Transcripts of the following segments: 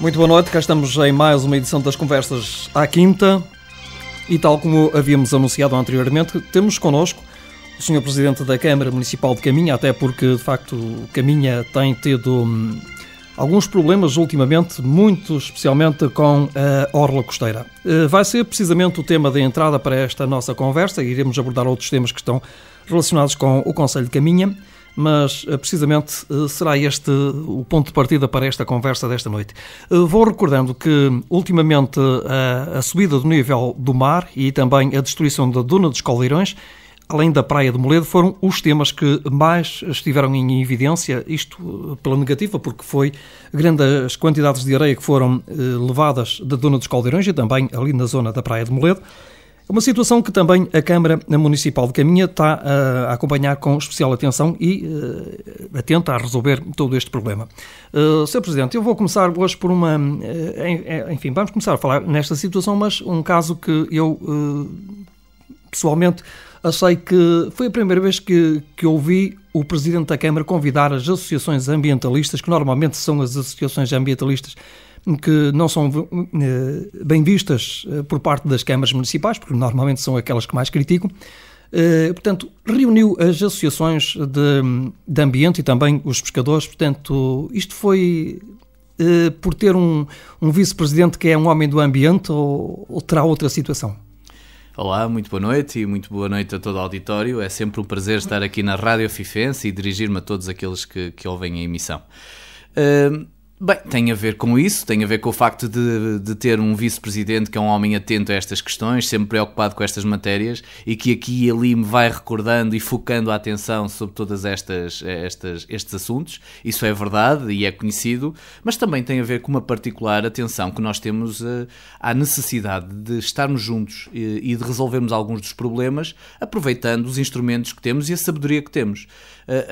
Muito boa noite, cá estamos em mais uma edição das Conversas à Quinta e tal como havíamos anunciado anteriormente, temos connosco o Sr. Presidente da Câmara Municipal de Caminha, até porque de facto Caminha tem tido alguns problemas ultimamente, muito especialmente com a orla costeira. Vai ser precisamente o tema de entrada para esta nossa conversa e iremos abordar outros temas que estão relacionados com o Concelho de Caminha, mas precisamente será este o ponto de partida para esta conversa desta noite. Vou recordando que ultimamente a subida do nível do mar e também a destruição da Duna dos Caldeirões, além da Praia de Moledo, foram os temas que mais estiveram em evidência, isto pela negativa, porque foi grandes quantidades de areia que foram levadas da Duna dos Caldeirões e também ali na zona da Praia de Moledo. É uma situação que também a Câmara Municipal de Caminha está a acompanhar com especial atenção e atenta a resolver todo este problema. Sr. Presidente, eu vou começar hoje por uma... Enfim, vamos começar a falar nesta situação, mas um caso que eu pessoalmente achei que foi a primeira vez que ouvi o Presidente da Câmara convidar as associações ambientalistas, que normalmente são as associações ambientalistas que não são bem vistas por parte das câmaras municipais, porque normalmente são aquelas que mais criticam. Portanto, reuniu as associações de ambiente e também os pescadores. Portanto, isto foi por ter um vice-presidente que é um homem do ambiente ou terá outra situação? Olá, muito boa noite e muito boa noite a todo o auditório. É sempre um prazer estar aqui na Rádio Fifense e dirigir-me a todos aqueles que ouvem a emissão. Bem, tem a ver com isso, tem a ver com o facto de ter um vice-presidente que é um homem atento a estas questões, sempre preocupado com estas matérias e que aqui e ali me vai recordando e focando a atenção sobre todas estes assuntos. Isso é verdade e é conhecido, mas também tem a ver com uma particular atenção que nós temos à necessidade de estarmos juntos e de resolvermos alguns dos problemas, aproveitando os instrumentos que temos e a sabedoria que temos.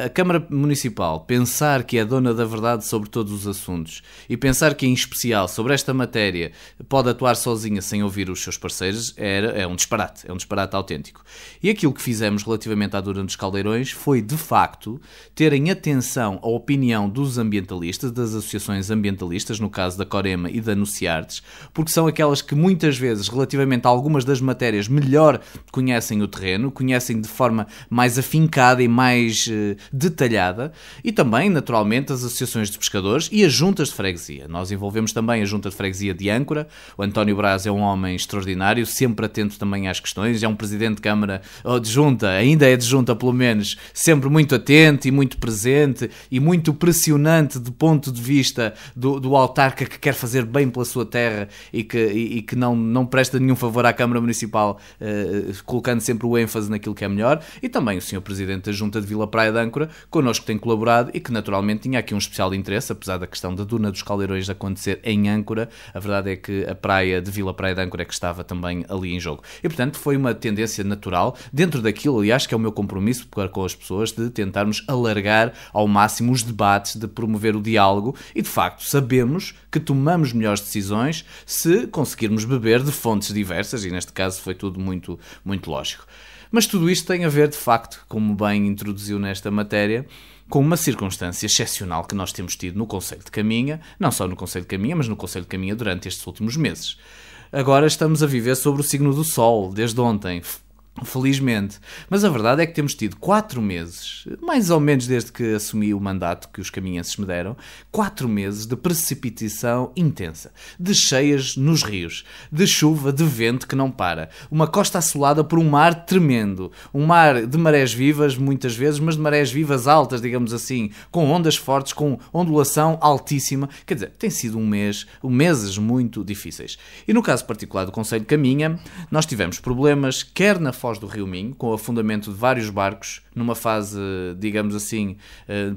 A Câmara Municipal pensar que é dona da verdade sobre todos os assuntos e pensar que, em especial, sobre esta matéria, pode atuar sozinha sem ouvir os seus parceiros é um disparate autêntico. E aquilo que fizemos relativamente à Duna dos Caldeirões foi, de facto, terem atenção à opinião dos ambientalistas, das associações ambientalistas, no caso da Corema e da Nuciartes, porque são aquelas que muitas vezes, relativamente a algumas das matérias, melhor conhecem o terreno, conhecem de forma mais afincada e mais detalhada, e também, naturalmente, as associações de pescadores e as juntas de freguesia. Nós envolvemos também a junta de freguesia de Âncora. O António Braz é um homem extraordinário, sempre atento também às questões, é um presidente de Câmara, ou de junta, ainda é de junta pelo menos, sempre muito atento e muito presente e muito pressionante do ponto de vista do autarca que quer fazer bem pela sua terra e que não presta nenhum favor à Câmara Municipal, colocando sempre o ênfase naquilo que é melhor, e também o Sr. Presidente da Junta de Vila Praia de Âncora, connosco tem colaborado e que naturalmente tinha aqui um especial interesse, apesar da questão da Duna dos Caldeirões acontecer em Âncora, a verdade é que a praia de Vila Praia de Âncora é que estava também ali em jogo. E portanto foi uma tendência natural, dentro daquilo, aliás, que é o meu compromisso com as pessoas, de tentarmos alargar ao máximo os debates, de promover o diálogo e de facto sabemos que tomamos melhores decisões se conseguirmos beber de fontes diversas e neste caso foi tudo muito, muito lógico. Mas tudo isto tem a ver, de facto, como bem introduziu nesta matéria, com uma circunstância excepcional que nós temos tido no Concelho de Caminha, não só no Concelho de Caminha, mas no Concelho de Caminha durante estes últimos meses. Agora estamos a viver sobre o signo do Sol, desde ontem, felizmente. Mas a verdade é que temos tido 4 meses, mais ou menos desde que assumi o mandato que os caminhenses me deram, 4 meses de precipitação intensa, de cheias nos rios, de chuva, de vento que não para, uma costa assolada por um mar tremendo, um mar de marés vivas muitas vezes, mas de marés vivas altas, digamos assim, com ondas fortes, com ondulação altíssima. Quer dizer, tem sido meses muito difíceis. E no caso particular do Concelho de Caminha, nós tivemos problemas, quer na Foz do Rio Minho, com o afundamento de vários barcos, numa fase, digamos assim,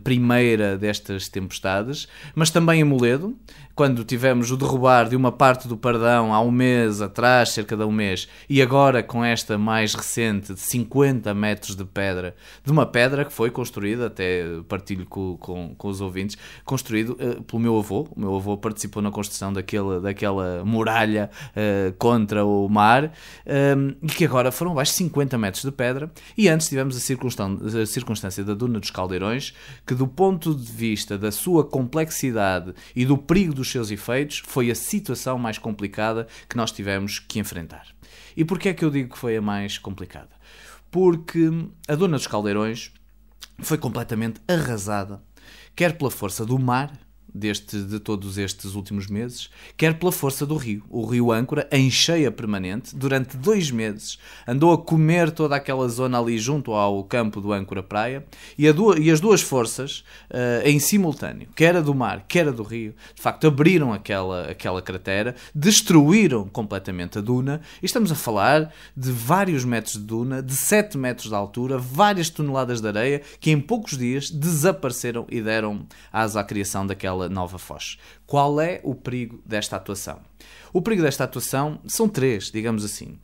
primeira destas tempestades, mas também em Moledo, quando tivemos o derrubar de uma parte do Pardão há um mês atrás, cerca de um mês, e agora com esta mais recente de 50 metros de pedra, de uma pedra que foi construída, até partilho com os ouvintes, construído pelo meu avô. O meu avô participou na construção daquela muralha contra o mar, e que agora foram abaixo 50 metros de pedra, e antes tivemos a circunstância da Duna dos Caldeirões, que do ponto de vista da sua complexidade e do perigo dos seus efeitos, foi a situação mais complicada que nós tivemos que enfrentar. E porquê é que eu digo que foi a mais complicada? Porque a Duna dos Caldeirões foi completamente arrasada, quer pela força do mar, de todos estes últimos meses, quer pela força do rio. O rio Âncora, em cheia permanente, durante 2 meses, andou a comer toda aquela zona ali junto ao campo do Âncora Praia, e as duas forças, em simultâneo, quer a do mar, quer a do rio, de facto abriram aquela cratera, destruíram completamente a duna, e estamos a falar de vários metros de duna, de 7 metros de altura, várias toneladas de areia, que em poucos dias desapareceram e deram asa à criação daquela nova foz. Qual é o perigo desta atuação? O perigo desta atuação são 3, digamos assim.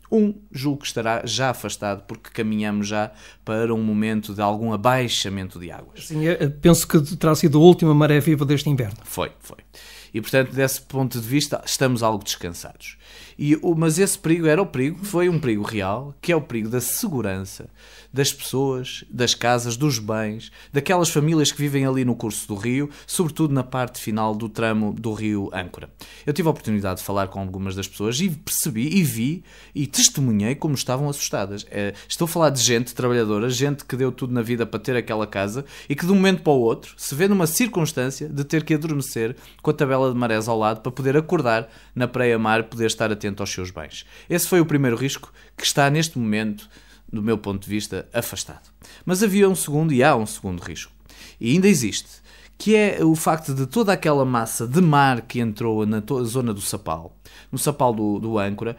Julgo que estará já afastado, porque caminhamos já para um momento de algum abaixamento de águas. Sim, penso que terá sido a última maré viva deste inverno. Foi. E, portanto, desse ponto de vista, estamos algo descansados. Mas esse perigo foi um perigo real, que é o perigo da segurança das pessoas, das casas, dos bens, daquelas famílias que vivem ali no curso do rio, sobretudo na parte final do tramo do rio Âncora. Eu tive a oportunidade de falar com algumas das pessoas e percebi e vi e testemunhei como estavam assustadas. Estou a falar de gente trabalhadora, gente que deu tudo na vida para ter aquela casa e que de um momento para o outro se vê numa circunstância de ter que adormecer com a tabela de marés ao lado para poder acordar na praia-mar, poder estar atento aos seus bens. Esse foi o primeiro risco que está neste momento, do meu ponto de vista, afastado. Mas havia um segundo e há um segundo risco. E ainda existe, que é o facto de toda aquela massa de mar que entrou na zona do Sapal, no Sapal do Âncora,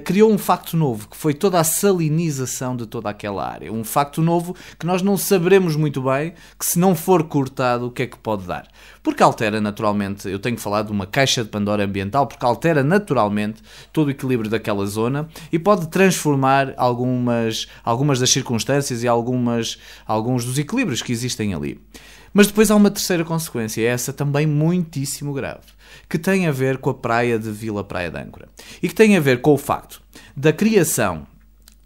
criou um facto novo, que foi toda a salinização de toda aquela área. Um facto novo que nós não saberemos muito bem, que se não for cortado, o que é que pode dar. Porque altera naturalmente, eu tenho falado de uma caixa de Pandora ambiental, porque altera naturalmente todo o equilíbrio daquela zona e pode transformar algumas das circunstâncias e alguns dos equilíbrios que existem ali. Mas depois há uma terceira consequência, essa também muitíssimo grave, que tem a ver com a praia de Vila Praia de Âncora. E que tem a ver com o facto da criação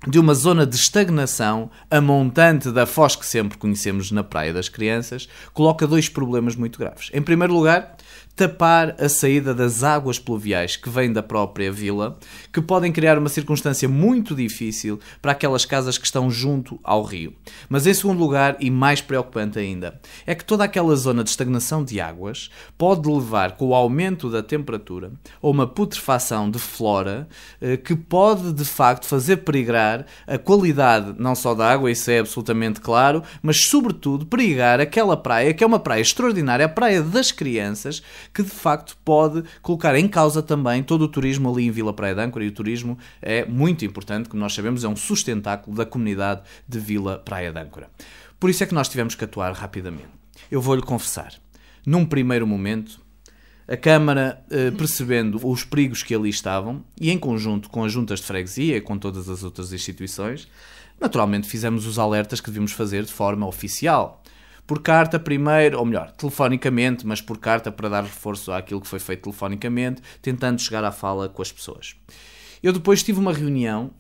de uma zona de estagnação a montante da foz que sempre conhecemos na Praia das Crianças, coloca 2 problemas muito graves. Em primeiro lugar, tapar a saída das águas pluviais que vêm da própria vila, que podem criar uma circunstância muito difícil para aquelas casas que estão junto ao rio. Mas em segundo lugar, e mais preocupante ainda, é que toda aquela zona de estagnação de águas pode levar, com o aumento da temperatura, a uma putrefação de flora que pode de facto fazer perigrar a qualidade não só da água, isso é absolutamente claro, mas sobretudo perigrar aquela praia, que é uma praia extraordinária, a Praia das Crianças, que de facto pode colocar em causa também todo o turismo ali em Vila Praia de Âncora, e o turismo é muito importante, como nós sabemos, é um sustentáculo da comunidade de Vila Praia de Âncora. Por isso é que nós tivemos que atuar rapidamente. Eu vou-lhe confessar, num primeiro momento, a Câmara, percebendo os perigos que ali estavam, e em conjunto com as juntas de freguesia e com todas as outras instituições, naturalmente fizemos os alertas que devíamos fazer de forma oficial. Por carta primeiro, ou melhor, telefonicamente, mas por carta para dar reforço àquilo que foi feito telefonicamente, tentando chegar à fala com as pessoas. Eu depois tive uma reunião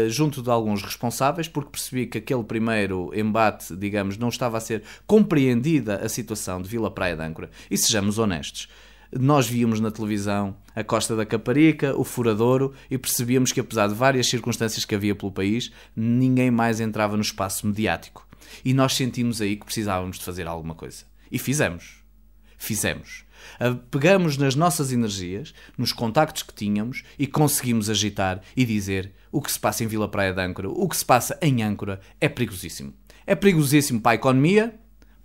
junto de alguns responsáveis, porque percebi que aquele primeiro embate, digamos, não estava a ser compreendida a situação de Vila Praia de Âncora. E sejamos honestos, nós víamos na televisão a Costa da Caparica, o Furadouro, e percebíamos que apesar de várias circunstâncias que havia pelo país, ninguém mais entrava no espaço mediático. E nós sentimos aí que precisávamos de fazer alguma coisa. E fizemos. Pegamos nas nossas energias, nos contactos que tínhamos e conseguimos agitar e dizer o que se passa em Vila Praia de Âncora, o que se passa em Âncora é perigosíssimo. É perigosíssimo para a economia,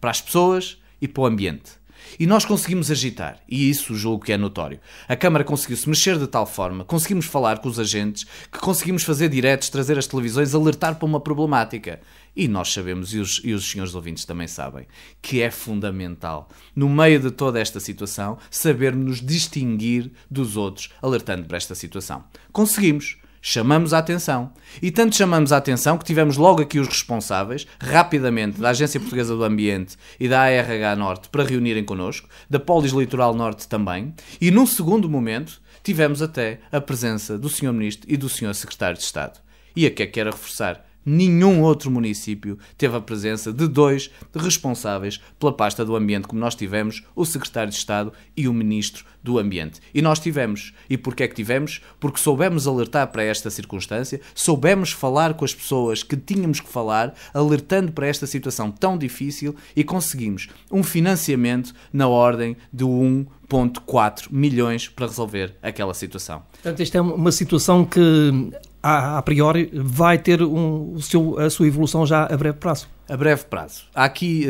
para as pessoas e para o ambiente. E nós conseguimos agitar, e isso julgo que é notório. A Câmara conseguiu-se mexer de tal forma, conseguimos falar com os agentes, que conseguimos fazer diretos, trazer as televisões, alertar para uma problemática. E nós sabemos, e os senhores ouvintes também sabem, que é fundamental, no meio de toda esta situação, sabermos nos distinguir dos outros, alertando para esta situação. Conseguimos. Chamamos a atenção. E tanto chamamos a atenção que tivemos logo aqui os responsáveis, rapidamente, da Agência Portuguesa do Ambiente e da ARH Norte para reunirem connosco, da Polis Litoral Norte também, e num segundo momento tivemos até a presença do Sr. Ministro e do Sr. Secretário de Estado. E aqui quero reforçar, nenhum outro município teve a presença de 2 responsáveis pela pasta do ambiente, como nós tivemos, o secretário de Estado e o ministro do Ambiente. E nós tivemos. E porquê é que tivemos? Porque soubemos alertar para esta circunstância, soubemos falar com as pessoas que tínhamos que falar, alertando para esta situação tão difícil, e conseguimos um financiamento na ordem de 1,4 milhões para resolver aquela situação. Portanto, isto é uma situação que, a priori, vai ter a sua evolução já a breve prazo. A breve prazo. Há aqui,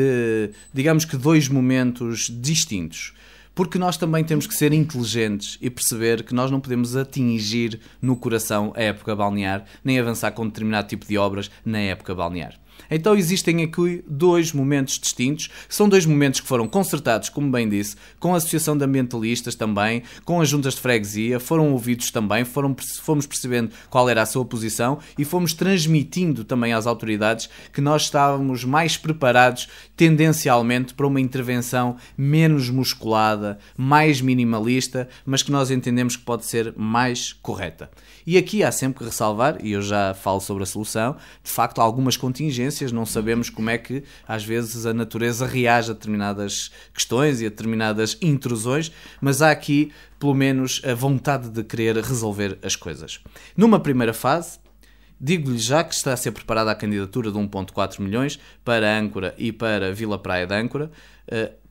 digamos que, 2 momentos distintos. Porque nós também temos que ser inteligentes e perceber que nós não podemos atingir no coração a época balnear, nem avançar com determinado tipo de obras na época balnear. Então existem aqui 2 momentos distintos, são 2 momentos que foram concertados, como bem disse, com a Associação de Ambientalistas também, com as juntas de freguesia, foram ouvidos também, fomos percebendo qual era a sua posição e fomos transmitindo também às autoridades que nós estávamos mais preparados tendencialmente para uma intervenção menos musculada, mais minimalista, mas que nós entendemos que pode ser mais correta. E aqui há sempre que ressalvar, e eu já falo sobre a solução, de facto há algumas contingências, não sabemos como é que às vezes a natureza reage a determinadas questões e a determinadas intrusões, mas há aqui pelo menos a vontade de querer resolver as coisas. Numa primeira fase, digo-lhe já que está a ser preparada a candidatura de 1,4 milhões para Âncora e para Vila Praia de Âncora,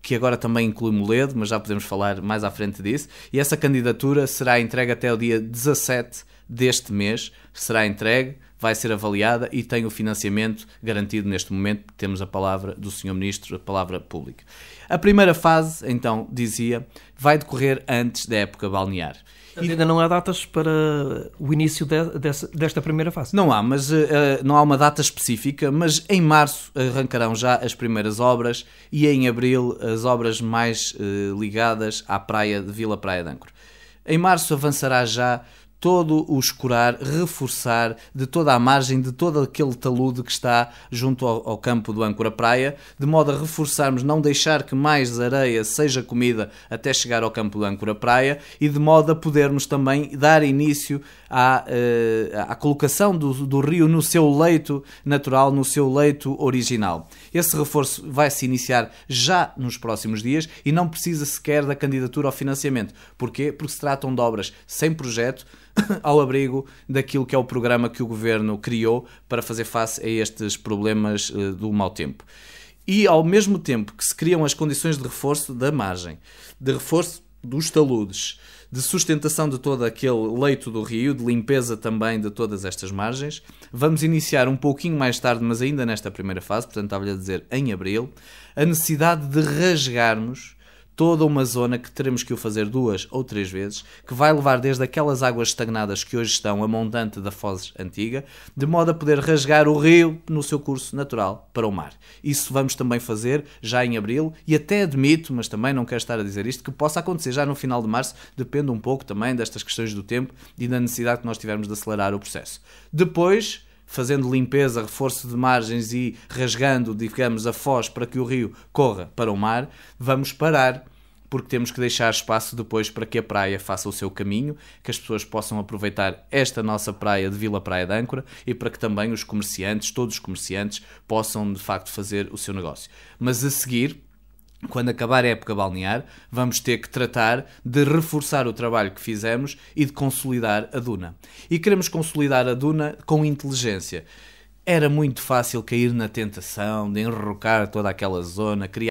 que agora também inclui Moledo, mas já podemos falar mais à frente disso, e essa candidatura será entregue até o dia 17 deste mês, será entregue, vai ser avaliada e tem o financiamento garantido neste momento, porque temos a palavra do Sr. Ministro, a palavra pública. A primeira fase, então, dizia, vai decorrer antes da época balnear. Ainda não há datas para o início desta primeira fase? Não há, mas não há uma data específica, mas em março arrancarão já as primeiras obras e em abril as obras mais ligadas à praia de Vila Praia de Âncora. Em março avançará já todo o escorar, reforçar de toda a margem, de todo aquele talude que está junto ao campo do Âncora Praia, de modo a reforçarmos, não deixar que mais areia seja comida até chegar ao campo do Âncora Praia e de modo a podermos também dar início à colocação do rio no seu leito natural, no seu leito original. Esse reforço vai-se iniciar já nos próximos dias e não precisa sequer da candidatura ao financiamento. Porquê? Porque se tratam de obras sem projeto, ao abrigo daquilo que é o programa que o Governo criou para fazer face a estes problemas do mau tempo. E ao mesmo tempo que se criam as condições de reforço da margem, de reforço dos taludes, de sustentação de todo aquele leito do rio, de limpeza também de todas estas margens, vamos iniciar um pouquinho mais tarde, mas ainda nesta primeira fase, portanto estava-lhe a dizer em abril, a necessidade de rasgarmos toda uma zona que teremos que o fazer 2 ou 3 vezes, que vai levar desde aquelas águas estagnadas que hoje estão a montante da foz antiga, de modo a poder rasgar o rio no seu curso natural para o mar. Isso vamos também fazer já em abril e até admito, mas também não quero estar a dizer isto, que possa acontecer já no final de março, depende um pouco também destas questões do tempo e da necessidade que nós tivermos de acelerar o processo. Depois, fazendo limpeza, reforço de margens e rasgando, digamos, a foz para que o rio corra para o mar, vamos parar, porque temos que deixar espaço depois para que a praia faça o seu caminho, que as pessoas possam aproveitar esta nossa praia de Vila Praia de Âncora e para que também os comerciantes, todos os comerciantes, possam de facto fazer o seu negócio. Mas a seguir, quando acabar a época balnear, vamos ter que tratar de reforçar o trabalho que fizemos e de consolidar a duna. E queremos consolidar a duna com inteligência. Era muito fácil cair na tentação de enrocar toda aquela zona, criar